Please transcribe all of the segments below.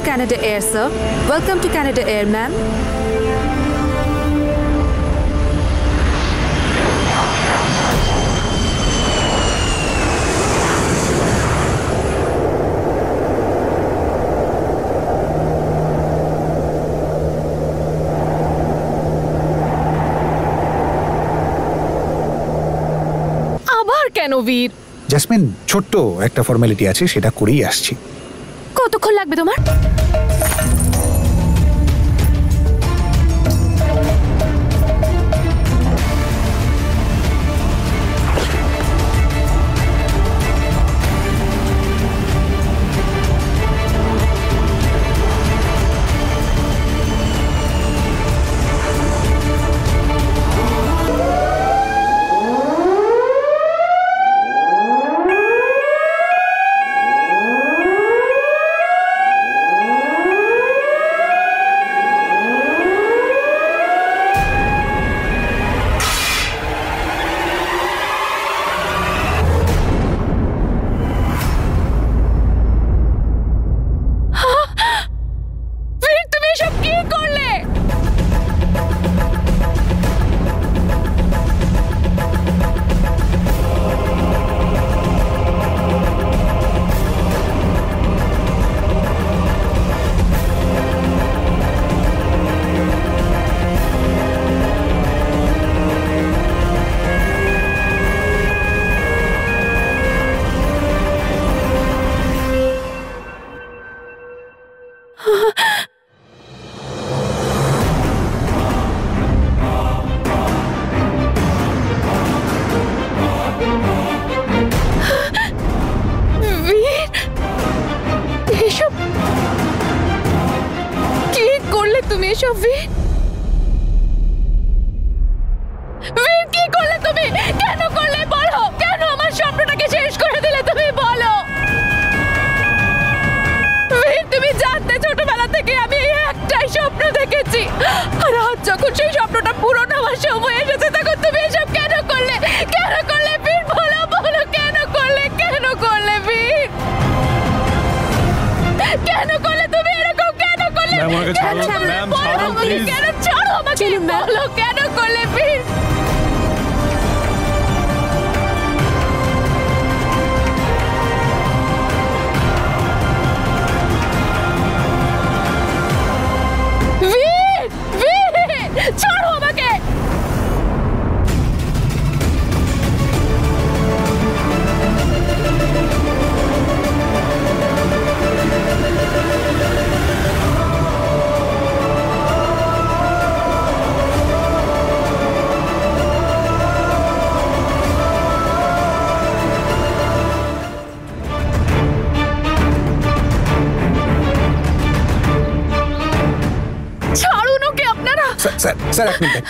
Canada Air, sir. Welcome to Canada Air, ma'am. আবার কেন বীর? জেসমিন, ছোট্ট একটা ফর্মালিটি আছে, সেটা করেই আসছি। কতক্ষণ লাগবে তোমার?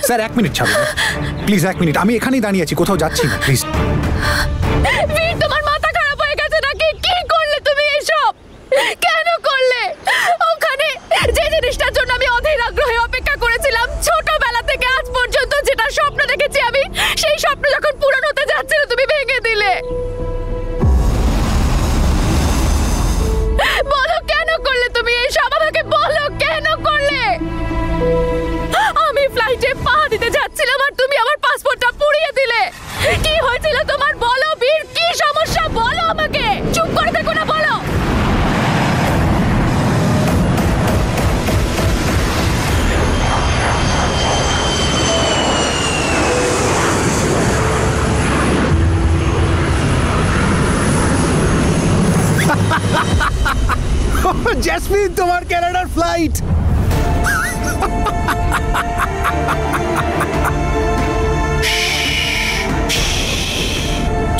স্যার, এক মিনিট ছাড়ুন প্লিজ, এক মিনিট। আমি এখানেই দাঁড়িয়ে আছি, কোথাও যাচ্ছি না, প্লিজ। তোমার মাথা খারাপ হয়ে গেছে নাকি? কি করলে তুমি এসব? কেন করলে? ওখানে যে জিনিসটার জন্য আমি অধীর আগ্রহে অপেক্ষা করেছিলাম ছোটবেলা থেকে আজ পর্যন্ত, যেটা স্বপ্ন দেখেছি আমি, সেই স্বপ্ন যখন পূরণ হতে যাচ্ছিল তুমি ভেঙে দিলে। বলো কেন করলে তুমি এসব? আমাকে বলো কেন করলে? আমি ফ্লাইটে পা দিতে যাচ্ছিলাম আর তুমি আমার পাসপোর্টটা পুড়িয়ে দিলে। কি হয়েছিল তোমার? বলো বীর, কি সমস্যা বলো আমাকে। চুপ করে থেকো না, বলো। জেসমিন, তোমার কানাডার ফ্লাইট।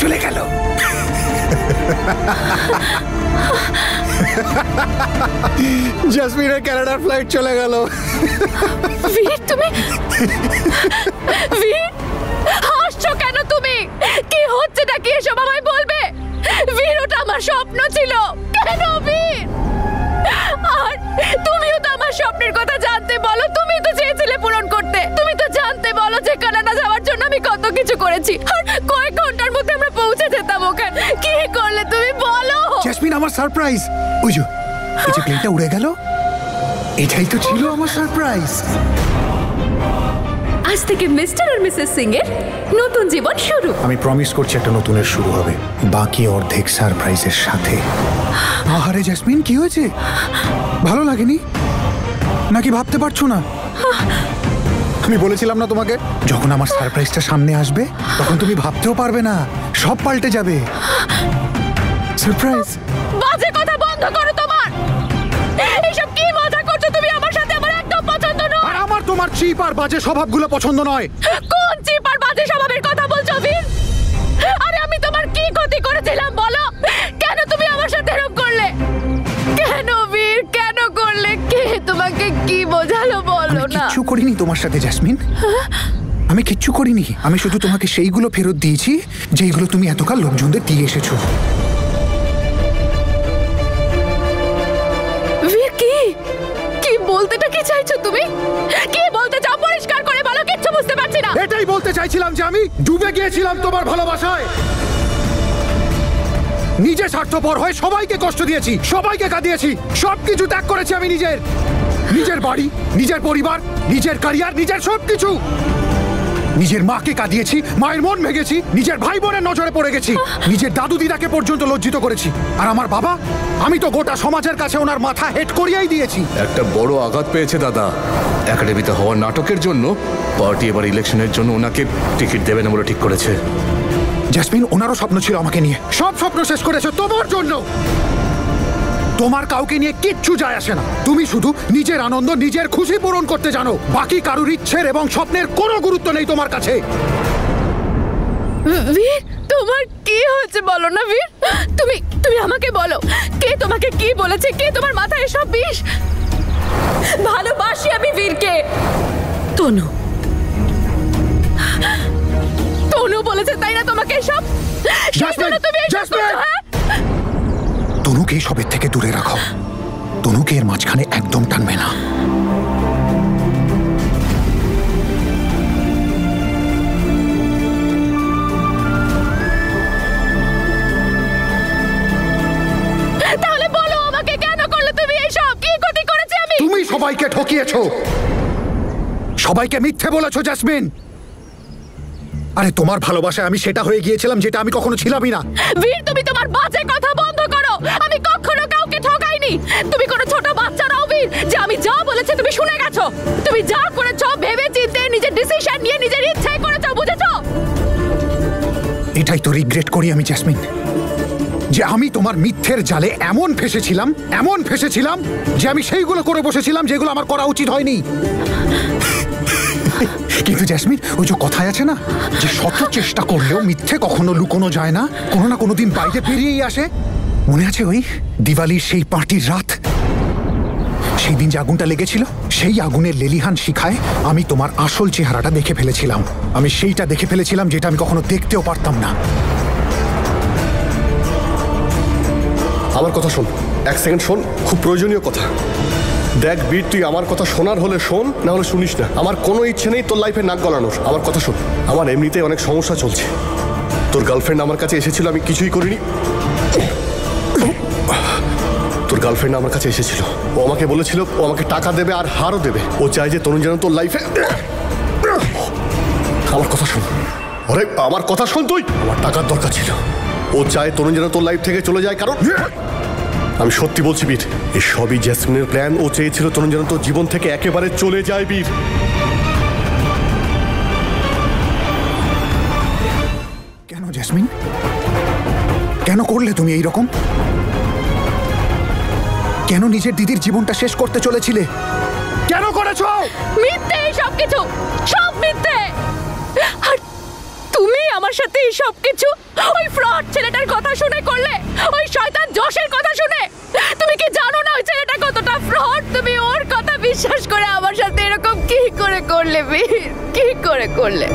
চলে গেল। জেসমিনের কানাডার ফ্লাইট চলে গেল। বীর, তুমি বীর হাসছো কেন তুমি? কি হচ্ছে নাকি এসব আমায় বলবে? বীর, ওটা আমার স্বপ্ন ছিল। কেন বীর? আর তুমিও তো আমার স্বপ্নের কথা জানতে, বলো। তুমি তো চেয়েছিলে পূরণ করতে। তুমি তো জানতে, বলো, যে কানাডা যাওয়ার জন্য আমি কত কিছু করেছি। আর কয়েক ঘন্টার মধ্যে আমরা পৌঁছে যেতাম ওখানে। কি করলে তুমি, বলো। জেসমিন, আমার সারপ্রাইজ। বুঝো, এই যে প্লেনটা উড়ে গেল, এটাই তো ছিল আমার সারপ্রাইজ। আজ থেকে মিস্টার আর মিসেস সিং এর নতুন জীবন শুরু। আমি প্রমিস করছি একটা নতুনের শুরু হবে, বাকি অর্ধেক সারপ্রাইজের সাথে। আহারে জেসমিন, কি হয়েছে? ভালো লাগেনি নাকি ভাবতে পারছো না? আমি বলেছিলাম না তোমাকে, যখন আমার সারপ্রাইজটা সামনে আসবে তখন তুমি ভাবতেও পারবে না, সব পাল্টে যাবে। সারপ্রাইজ। বাজে কথা বন্ধ করো তোমার। এইসব কি মজা করছো তুমি আমার সাথে? আমার একদম পছন্দ নয়। আর আমার তোমার চিপ আর বাজে স্বভাবগুলো পছন্দ নয়। কোন চিপ আর বাজে স্বভাবের কথা বলছো বীর? আরে আমি তোমার কি ক্ষতি করেছিলাম বলো? কেন তুমি আমার সাথে এরকম করলে? কেন বীর, কেন করলে? কে তোমাকে কি বোঝালো বলো আমি না? কিচ্ছু করিনি তোমার সাথে জেসমিন, আমি কিচ্ছু করিনি। আমি শুধু তোমাকে সেইগুলো ফেরত দিয়েছি যেইগুলো তুমি এতকাল লোকজনদের দিয়ে এসেছো। বীর, কি কি বলতেটা কি চাইছো তুমি? কি বলতে চাও পরিষ্কার করে বলো, কিচ্ছু বুঝতে পারছি না। এটাই বলতে চাইছিলাম যে আমি ডুবে গিয়েছিলাম তোমার ভালোবাসায়। নিজে স্বার্থপর হয়ে সবাইকে কষ্ট দিয়েছি, সবাইকে কাঁদিয়েছি, সবকিছু ত্যাগ করেছি আমি। নিজের বাড়ি, নিজের পরিবার, নিজের ক্যারিয়ার, নিজের সবকিছু। নিজের মাকে কাঁদিয়েছি, মায়ের মন ভেঙেছি, নিজের ভাই বোনের নজরে পড়ে গেছি, নিজের দাদু দিদাকে পর্যন্ত লজ্জিত করেছি। আর আমার বাবা, আমি তো গোটা সমাজের কাছে ওনার মাথা হেট করিয়েই দিয়েছি। একটা বড় আঘাত পেয়েছে দাদা। একাডেমিতে হওয়ার নাটকের জন্য পার্টি এবার ইলেকশনের জন্য ওনাকে টিকিট দেবে না বলে ঠিক করেছে। জেসমিন, ওনারও স্বপ্ন ছিল আমাকে নিয়ে, সব স্বপ্ন শেষ করেছে তোমার জন্য। তোমার কাউকে নিয়ে কিচ্ছু যায় আসে না, তুমি শুধু নিজের আনন্দ, নিজের খুশি পূরণ করতে জানো। বাকি কারুর ইচ্ছের এবং স্বপ্নের কোনো গুরুত্ব নেই তোমার কাছে। বীর, তোমার কি হয়েছে বলো না বীর? তুমি তুমি আমাকে বলো, কে তোমাকে কি বলেছে? কে তোমার মাথায় এসব বিষ? ভালোবাসি আমি বীরকে। তনু তনু বলেছে তাই না তোমাকে এসব? তুমি তনুকে সবের থেকে দূরে রাখো, তনুকে এর মাঝখানে একদম টানবে না। তাহলে বলো আমাকে, কেন করলে তুমি এইসব? কি ক্ষতি করেছি আমি? তুমি সবাইকে ঠকিয়েছো, সবাইকে মিথ্যে বলেছো জেসমিন। আরে তোমার ভালোবাসায় আমি সেটা হয়ে গিয়েছিলাম যেটা আমি কখনো ছিলামই না। বীর, তুমি তোমার বাজে কথা বন্ধ করো। আমি কখনো কাউকে ঠকাইনি। তুমি কোনো ছোট বাচ্চা নাও বীর, যে আমি যা বলেছি তুমি শুনে গেছো। তুমি যা করেছো ভেবে চিন্তে নিজের ডিসিশন নিয়ে নিজের ইচ্ছায় করেছো, বুঝেছো? এটাই তো রিগ্রেট করি আমি জেসমিন, যে আমি তোমার মিথ্যের জালে এমন ফেসেছিলাম যে আমি সেইগুলো করে বসেছিলাম যেগুলো আমার করা উচিত হয়নি। কিন্তু জেসমিন, ওই যে কথায় আছে না, যে শত চেষ্টা করলেও মিথ্যে কখনো লুকোনো যায় না, কোনো না কোনো দিন বাইরে বেরিয়েই আসে। মনে আছে ওই দিওয়ালির সেই পার্টির রাত? সেই দিন যে আগুনটা লেগেছিল, সেই আগুনের লেলিহান শিখায় আমি তোমার আসল চেহারাটা দেখে ফেলেছিলাম। আমি সেইটা দেখে ফেলেছিলাম যেটা আমি কখনো দেখতেও পারতাম না। আমার কথা শোন, এক সেকেন্ড শোন, খুব প্রয়োজনীয় কথা। দেখ বীর, তুই আমার কথা শোনার হলে শোন, না হলে শুনিস না। আমার কোনো ইচ্ছে নেই তোর লাইফে নাক গলানোর। আমার কথা শোন, আমার এমনিতেই অনেক সমস্যা চলছে। তোর গার্লফ্রেন্ড আমার কাছে এসেছিল, আমি কিছুই করিনি। তোর গার্লফ্রেন্ড আমার কাছে এসেছিল, ও আমাকে বলেছিল ও আমাকে টাকা দেবে আর হারও দেবে। ও চায় যে তনু যেন তোর লাইফে। আমার কথা শোন, আরে আমার কথা শোন তুই। আমার টাকার দরকার ছিল, ও চায় তনু যেন তোর লাইফ থেকে চলে যায়। কারণ আমি সত্যি বলছি বীর, এই সবই জেসমিনের প্ল্যান। ও চেয়েছিল তনু যেন তোর জীবন থেকে একেবারে চলে যায় বীর। কেন জেসমিন, কেন করলে তুমি এই রকম? কেন নিজের দিদির জীবনটা শেষ করতে চলেছিলে? কেন করেছো? মিথ্যে সবকিছু, সব মিথ্যে। আর তুমি আমার সাথে এই সব কিছু ওই ফ্রড ছেলেটার কথা শুনে করলে, ওই শয়তান জশের কথা শুনে। তুমি কি জানো না ওই ছেলেটা কতটা ফ্রড? তুমি ওর কথা বিশ্বাস করে আমার সাথে এরকম কি করে করলে বীর? কি করে করলে?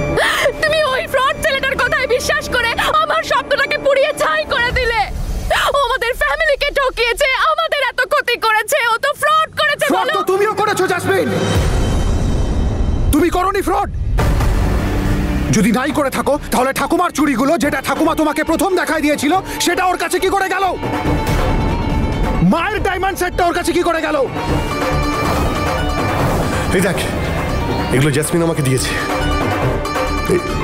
তুমি ওই ফ্রড ছেলেটার কথায় বিশ্বাস করে আমার স্বপ্নটাকে পুড়িয়ে ছাই করে দিলে। ও আমাদের ফ্যামিলিকে ঠকিয়েছে, আমাদের এত ক্ষতি করেছে। ও তো ফ্রড করেছে। ফ্রড তো তুমিও করেছো জেসমিন। তুমি করোনি ফ্রড? যদি নাই করে থাকো তাহলে ঠাকুমার চুড়িগুলো, যেটা ঠাকুমা তোমাকে প্রথম দেখাই দিয়েছিল, সেটা ওর কাছে কি করে গেল? মায়ের ডায়মন্ড সেটটা ওর কাছে কি করে গেল? এই দেখ, এগুলো জ্যাসমিন আমাকে দিয়েছে।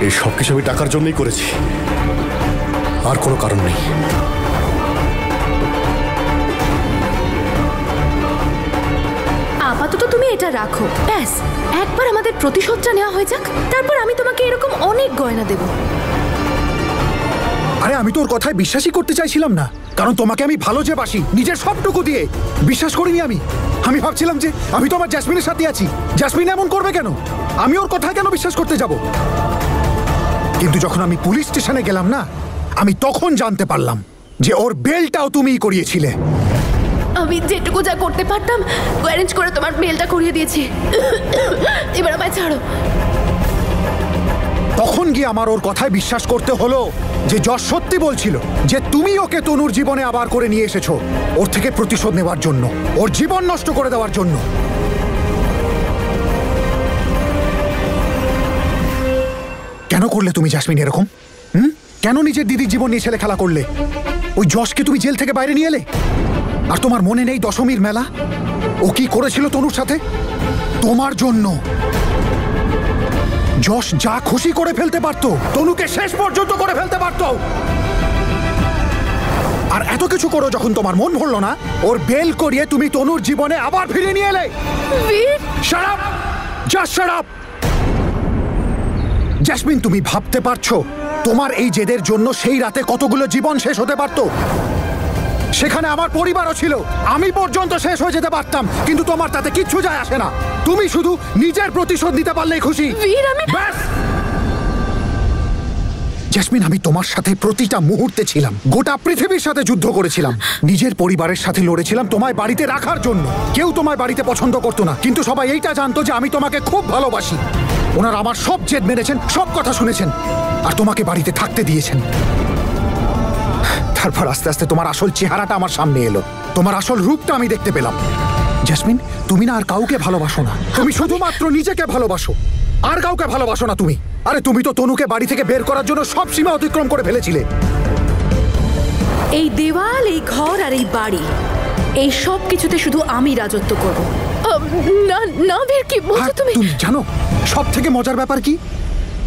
এই সব কিছু আমি টাকার জন্যই করেছি, আর কোনো কারণ নেই। আপাতত তুমি এটা রাখো, ব্যাস একবার আমাদের প্রতিশোধটা নেওয়া হয়ে যাক, তারপর আমি তোমাকে এরকম অনেক গয়না দেব। আরে আমি তোর কথায় বিশ্বাসই করতে চাইছিলাম না, কারণ তোমাকে আমি ভালো যে বাসি নিজের সবটুকু দিয়ে বিশ্বাস করিনি। আমি ভাবছিলাম যে আমি তো আমার জ্যাসমিনের সাথে আছি, জ্যাসমিন এমন করবে কেন, আমি ওর কথায় কেন বিশ্বাস করতে যাব? কিন্তু যখন আমি পুলিশ স্টেশনে গেলাম না, আমি তখন জানতে পারলাম যে ওর বেলটাও তুমিই করিয়েছিলে। আমি যেটুকু যা করতে পারতাম অ্যারেঞ্জ করে তোমার মেলটা করিয়ে দিয়েছি, এবার আমায় ছাড়ো। তখন গিয়ে আমার ওর কথায় বিশ্বাস করতে হলো যে যশ সত্যি বলছিল যে তুমি ওকে তনুর জীবনে আবার করে নিয়ে এসেছো ওর থেকে প্রতিশোধ নেওয়ার জন্য, ওর জীবন নষ্ট করে দেওয়ার জন্য। কেন করলে তুমি জ্যাসমিন এরকম? কেন নিজের দিদির জীবন নিয়ে ছেলে খেলা করলে? ওই যশকে তুমি জেল থেকে বাইরে নিয়ে এলে। আর তোমার মনে নেই দশমীর মেলা ও কি করেছিল তনুর সাথে? তোমার জন্য যশ যা খুশি করে ফেলতে পারতো, তনুকে শেষ পর্যন্ত করে ফেলতে পারতো। আর এত কিছু করো যখন তোমার মন ভরলো না, ওর বেল করিয়ে তুমি তনুর জীবনে আবার ফিরে নিয়ে এলে। Shut up! Just shut up! Jasmine, তুমি ভাবতে পারছো তোমার এই জেদের জন্য সেই রাতে কতগুলো জীবন শেষ হতে পারতো? সেখানে আমার পরিবারও ছিল, আমি পর্যন্ত শেষ হয়ে যেতে পারতাম, কিন্তু তোমার তাতে কিচ্ছু যায় আসে না। তুমি শুধু নিজের প্রতিশোধ নিতে পারলেই খুশি। ব্যাস! জ্যাসমিন, আমি তোমার সাথে প্রতিটা মুহূর্তে ছিলাম, গোটা পৃথিবীর সাথে যুদ্ধ করেছিলাম, নিজের পরিবারের সাথে লড়েছিলাম তোমায় বাড়িতে রাখার জন্য। কেউ তোমায় বাড়িতে পছন্দ করতো না, কিন্তু সবাই এইটা জানতো যে আমি তোমাকে খুব ভালোবাসি। ওনারা আমার সব জেদ মেনেছেন, সব কথা শুনেছেন, আর তোমাকে বাড়িতে থাকতে দিয়েছেন। তারপর আস্তে আস্তে তোমার আসল চেহারাটা আমার সামনে এলো, তোমার আসল রূপটা আমি দেখতে পেলাম। জ্যাসমিন, তুমি না আর কাউকে ভালোবাসো না, তুমি শুধুমাত্র নিজেকে ভালোবাসো, আর কাউকে ভালোবাসো না তুমি। আরে তুমি তো তনুকে বাড়ি থেকে বের করার জন্য সব সীমা অতিক্রম করে ফেলেছিলে। এই দেওয়াল, এই ঘর আর এই বাড়ি, এই সব কিছুতে শুধু আমি রাজত্ব করব। না না বীর, কি বলছো তুমি? তুমি জানো সব থেকে মজার ব্যাপার কি?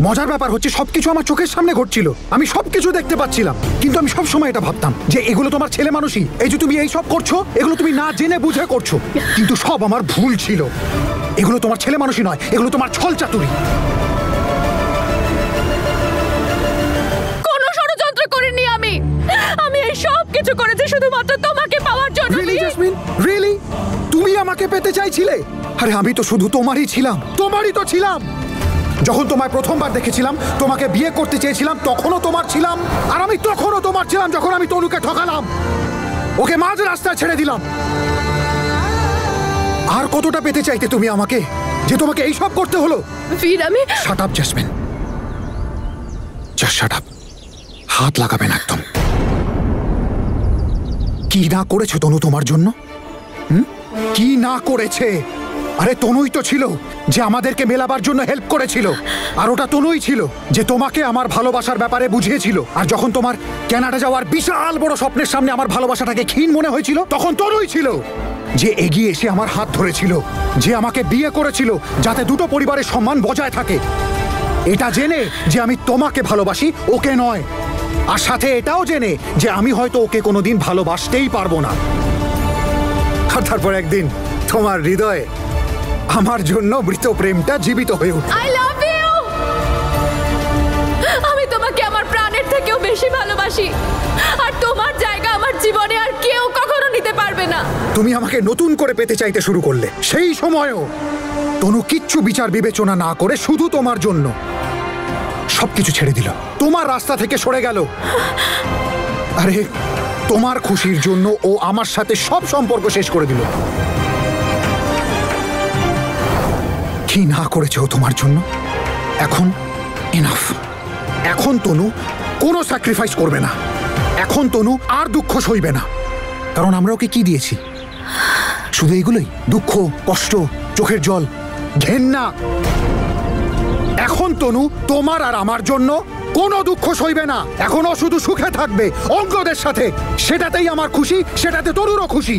মজার ব্যাপার হচ্ছে সবকিছু আমার চোখের সামনে ঘটছিল, আমি সবকিছু দেখতে পাচ্ছিলাম, কিন্তু আমি সব সময় এটা ভাবতাম যে এগুলো তোমার ছেলে মানুষই। এই যে তুমি এই সব করছো, এগুলো তুমি না জেনে বুঝে করছো, কিন্তু সব আমার ভুল ছিল। এগুলো তোমার ছেলে মানুষই নয়, এগুলো তোমার ছল চাতুরি। কোনো ষড়যন্ত্র করিনি আমি, আমি এই সব কিছু করেছি শুধুমাত্র তোমাকে পাওয়ার জন্য। রিয়েলি জ্যাসমিন, রিয়েলি তুমি আমাকে পেতে চাইছিলে? আরে আমি তো শুধু তোমারই ছিলাম, তোমারই তো ছিলাম। যখন তোমায় প্রথমবার দেখেছিলাম, তোমাকে বিয়ে করতে চেয়েছিলাম, তখনও তোমার ছিলাম। আর আমি তখনও তোমার ছিলাম যখন আমি তনুকে ঠকালাম, ওকে মাঝ রাস্তায় ছেড়ে দিলাম। আর কতটা পেতে চাইতে তুমি আমাকে যে তোমাকে এই সব করতে হলো? বীর, আমি shut up jasmine, just shut up. হাত লাগাবেন একদম। কি না করেছে তনু তোমার জন্য? কি না করেছে? আরে তনুই তো ছিল যে আমাদেরকে মেলাবার জন্য হেল্প করেছিল, আর ওটা তনুই ছিল যে তোমাকে আমার ভালোবাসার ব্যাপারে বুঝিয়েছিল। আর যখন তোমার কানাডা যাওয়ার বিশাল বড় স্বপ্নের সামনে আমার ভালোবাসাটাকে ক্ষীণ মনে হয়েছিল, তখন তনুই ছিল যে এগিয়ে এসে আমার হাত ধরেছিল, যে আমাকে বিয়ে করেছিল যাতে দুটো পরিবারের সম্মান বজায় থাকে, এটা জেনে যে আমি তোমাকে ভালোবাসি, ওকে নয়। আর সাথে এটাও জেনে যে আমি হয়তো ওকে কোনোদিন ভালোবাসতেই পারবো না। আর তারপর একদিন তোমার হৃদয়ে আমার জন্য মৃত প্রেমটা জীবিত হয়ে উঠল। I love you. আমি তোমাকে আমার প্রাণের থেকেও বেশি ভালোবাসি, আর তোমার জায়গা আমার জীবনে আর কেউ কখনো নিতে পারবে না। তুমি আমাকে নতুন করে পেতে চাইতে শুরু করলে। সেই সময়ও তনু কিচ্ছু বিচার বিবেচনা না করে শুধু তোমার জন্য সবকিছু ছেড়ে দিল, তোমার রাস্তা থেকে সরে গেল। আরে তোমার খুশির জন্য ও আমার সাথে সব সম্পর্ক শেষ করে দিল। কি না করেছে ও তোমার জন্য? এখন এনাফ। এখন তনু কোনো স্যাক্রিফাইস করবে না, এখন তনু আর দুঃখ সইবে না। কারণ আমরা ওকে কি দিয়েছি? শুধু এগুলোই, দুঃখ, কষ্ট, চোখের জল, ঘেন্না। এখন তনু তোমার আর আমার জন্য কোনো দুঃখ সইবে না, এখনো শুধু সুখে থাকবে অঙ্গদের সাথে। সেটাতেই আমার খুশি, সেটাতে তরুরও খুশি।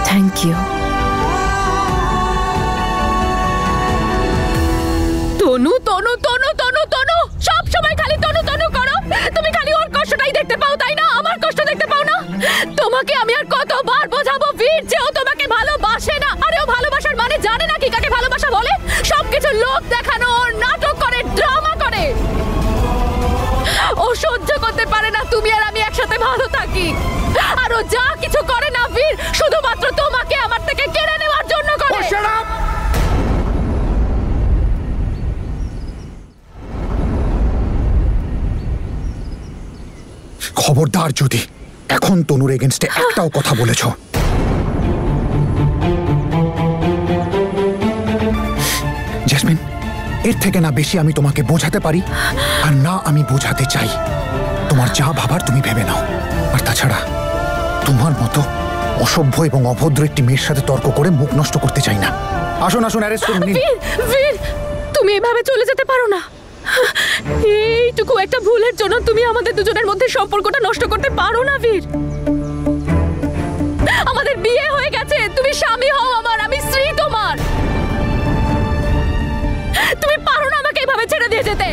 Thank you. তনু তনু তনু তনু তনু, সব সময় খালি তনু তনু করো। তুমি খালি ওর কষ্টটাই দেখতে পাও, তাই না? আমার কষ্ট দেখতে পাও না? তোমাকে আমি আর কতবার বোঝাবো বীর যে ও তোমাকে ভালোবাসে না। আরে ও ভালোবাসার মানে জানে না কি কাকে ভালোবাসা বলে? সবকিছু লোক দেখানো, ওর নাটক করে, ড্রামা করে। ও সহ্য করতে পারে না তুমি আর আমি একসাথে ভালো থাকি। আর ও যা কিছু করে না বীর, শুধুমাত্র তোমাকে আমার থেকে কেড়ে নেওয়ার জন্য করে। খবরদার যদি এখন তনুর এগেনস্টে একটাও কথা বলেছ। জেসমিন, এর থেকে না বেশি আমি তোমাকে বোঝাতে পারি আর না আমি বোঝাতে চাই। তোমার যা ভাবার তুমি ভেবে নাও। আর তাছাড়া তোমার মতো অসভ্য এবং অভদ্র একটি মেয়ের সাথে তর্ক করে মুখ নষ্ট করতে চাই না। আসুন আসুন, অ্যারেস্ট করুন। বীর, তুমি এভাবে চলে যেতে পারো না। এইটুকু একটা ভুলের জন্য তুমি আমাদের দুজনের মধ্যে সম্পর্কটা নষ্ট করতে পারো না বীর। আমাদের বিয়ে হয়ে গেছে, তুমি স্বামী হও আমার, আমি স্ত্রী তোমার। তুমি পারো না আমাকে এভাবে ছেড়ে দিয়ে যেতে।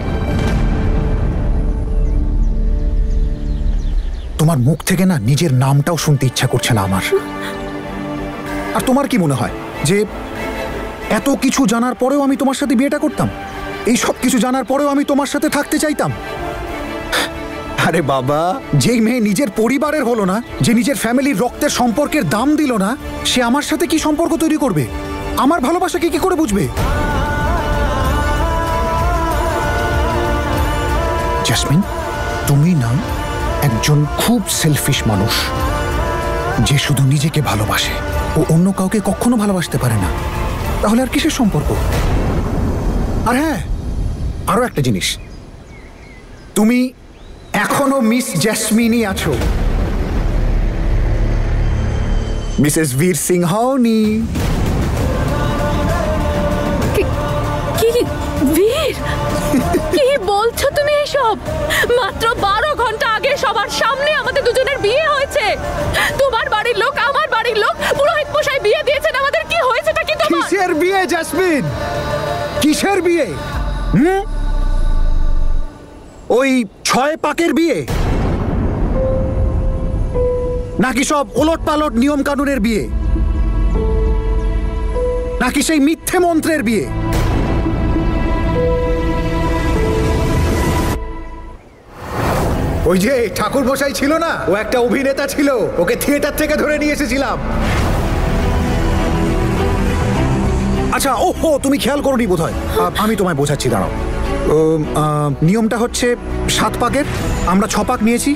তোমার মুখ থেকে না নিজের নামটাও শুনতে ইচ্ছা করছে না আমার। আর তোমার কি মনে হয় যে এত কিছু জানার পরেও আমি তোমার সাথে বিয়েটা করতাম? এই সব কিছু জানার পরেও আমি তোমার সাথে থাকতে চাইতাম? আরে বাবা, যেই মেয়ে নিজের পরিবারের হলো না, যে নিজের ফ্যামিলির রক্তের সম্পর্কের দাম দিল না, সে আমার সাথে কি সম্পর্ক তৈরি করবে? আমার ভালোবাসাকে কি করে বুঝবে? জেসমিন, তুমি না একজন খুব সেলফিশ মানুষ, যে শুধু নিজেকে ভালোবাসে ও অন্য কাউকে কখনো ভালোবাসতে পারে না। তাহলে আর কিসের সম্পর্ক? আর হ্যাঁ, আরো একটা জিনিস, তুমি এখনো মিস জেসমিনই আছো, মিসেস বীর সিং হওনি। কি বীর, কি বলছো তুমি এসব? মাত্র 12 ঘন্টা আগে সবার সামনে আমাদের দুজনের বিয়ে হয়েছে। তোমার বাড়ির লোক, আমার বাড়ির লোক, পুরোহিত মশাই বিয়ে দিয়েছেন আমাদের। কি হয়েছেটা কি তোমার? কিসের বিয়ে জেসমিন? কিসের বিয়ে? ওই 6 পাকের বিয়ে? নাকি সব ওলট পালট নিয়ম কানুনের বিয়ে? নাকি সেই মিথ্যে মন্ত্রের বিয়ে? ওই যে ঠাকুর মশাই ছিল না, ও একটা অভিনেতা ছিল, ওকে থিয়েটার থেকে ধরে নিয়ে এসেছিলাম। আচ্ছা, ওহো, তুমি খেয়াল করোনি বোধহয়। আমি তোমায় বোঝাচ্ছি, দাঁড়াও। নিয়মটা হচ্ছে 7 পাকের, আমরা 6 পাক নিয়েছি।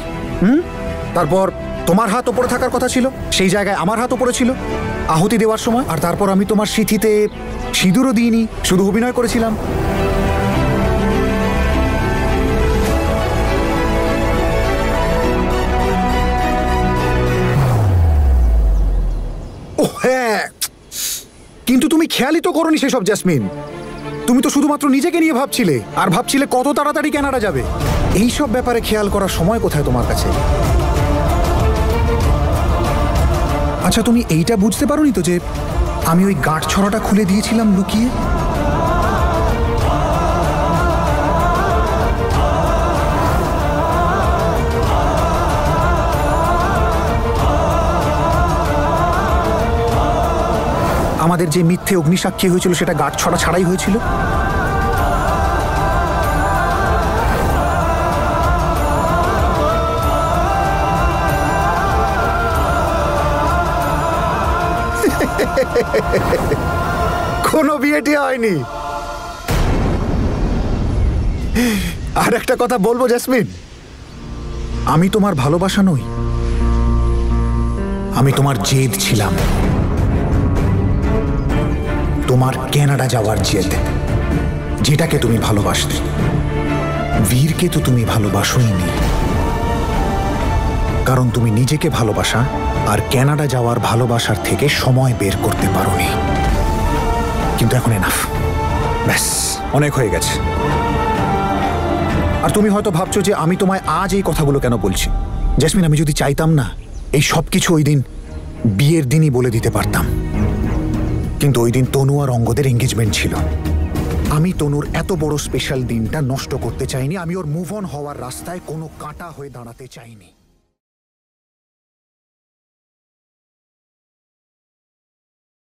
তারপর তোমার হাত ওপরে থাকার কথা ছিল, সেই জায়গায় আমার হাত ওপরে ছিল আহুতি দেওয়ার সময়। আর তারপর আমি তোমার সিঁথিতে সিঁদুরও দিইনি, শুধু অভিনয় করেছিলাম। ও হ্যাঁ, কিন্তু তুমি খেয়ালই তো করোনি সেসব জেসমিন। তুমি তো শুধুমাত্র নিজেকে নিয়ে ভাবছিলে, আর ভাবছিলে কত তাড়াতাড়ি কানাডা যাবে। এইসব ব্যাপারে খেয়াল করার সময় কোথায় তোমার কাছে? আচ্ছা, তুমি এইটা বুঝতে পারোনি তো যে আমি ওই গাঁট ছড়াটা খুলে দিয়েছিলাম লুকিয়ে? আমাদের যে মিথ্যে অগ্নিসাক্ষী হয়েছিল সেটা গাঁট ছড়া ছাড়াই হয়েছিল। কোনো বিয়েটি হয়নি। আর একটা কথা বলবো জেসমিন, আমি তোমার ভালোবাসা নই, আমি তোমার জেদ ছিলাম, তোমার কানাডা যাওয়ার জেদ। যেটাকে তুমি ভালোবাসতে। বীরকে তো তুমি ভালোবাসোইনি, কারণ তুমি নিজেকে ভালোবাসা আর কানাডা যাওয়ার ভালোবাসার থেকে সময় বের করতে পারোনি। কিন্তু এখন এনাফ, ব্যাস অনেক হয়ে গেছে। আর তুমি হয়তো ভাবছো যে আমি তোমায় আজ এই কথাগুলো কেন বলছি। জেসমিন, আমি যদি চাইতাম না এই সব কিছু ওই দিন বিয়ের দিনই বলে দিতে পারতাম, কিন্তু ওই দিন তনু আর অঙ্গদের এঙ্গেজমেন্ট ছিল। আমি তনুর এত বড় স্পেশাল দিনটা নষ্ট করতে চাইনি। আমি ওর মুভ অন হওয়ার রাস্তায় কোনো কাঁটা হয়ে দাঁড়াতে চাইনি।